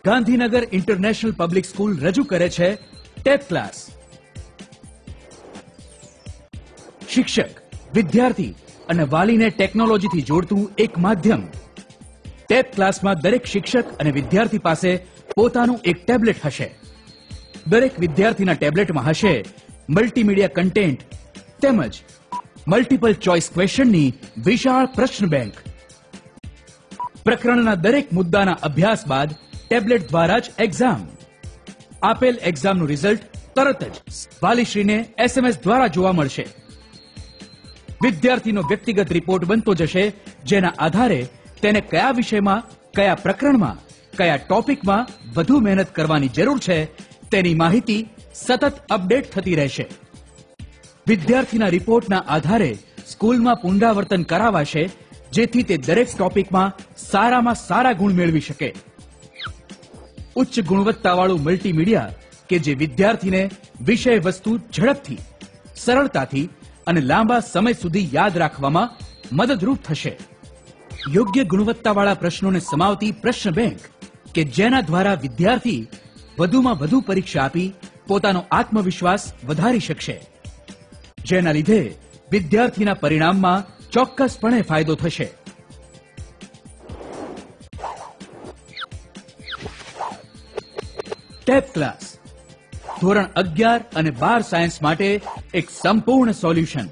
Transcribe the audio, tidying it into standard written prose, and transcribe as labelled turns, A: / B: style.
A: Gandhinagar international public school રજૂ કરે છે ટેપ ક્લાસ. શિક્ષક, વિદ્યાર્થી અને વાલીને ટેકનોલોજીથી જોડતું એક માધ્યમ. ટેપ ક્લાસમાં દરેક શિક્ષક અને વિદ્યાર્થી પાસે પોતાનું એક ટેબ્લેટ હશે. દરેક વિદ્યાર્થીના ટેબ્લેટમાં હશે મલ્ટીમીડિયા કન્ટેન્ટ તેમજ મલ્ટિપલ ચોઇસ ક્વેશ્ચનની વિશાળ પ્રશ્ન બેંક. પ્રકરણના દરેક મુદ્દાના અભ્યાસ બાદ ટેબ્લેટ દ્વારા જ એક્ઝામ. આપેલ એક્ઝામનું રિઝલ્ટ તરત જ વાલીશ્રીને SMS દ્વારા જોવા મળશે. વિદ્યાર્થીનો વ્યક્તિગત રિપોર્ટ બનતો જશે, જેના આધારે તેને કયા વિષયમાં, કયા પ્રકરણમાં, કયા ટોપિકમાં વધુ મહેનત કરવાની જરૂર છે તેની માહિતી સતત અપડેટ થતી રહેશે. વિદ્યાર્થીના રિપોર્ટના આધારે સ્કૂલમાં પુનરાવર્તન કરાવાશે, જેથી તે દરેક ટોપિકમાં સારામાં સારા ગુણ મેળવી શકે. ઉચ્ચ ગુણવત્તાવાળું મલ્ટીમીડિયા કે જે વિદ્યાર્થીને વિષય વસ્તુ ઝડપથી, સરળતાથી અને લાંબા સમય સુધી યાદ રાખવામાં મદદરૂપ થશે. યોગ્ય ગુણવત્તાવાળા પ્રશ્નોને સમાવતી પ્રશ્ન બેંક કે જેના દ્વારા વિદ્યાર્થી વધુમાં વધુ પરીક્ષા આપી પોતાનો આત્મવિશ્વાસ વધારી શકશે, જેના લીધે વિદ્યાર્થીના પરિણામમાં ચોક્કસપણે ફાયદો થશે. ટેપ ક્લાસ ધોરણ 11 અને 12 સાયન્સ માટે એક સંપૂર્ણ સોલ્યુશન.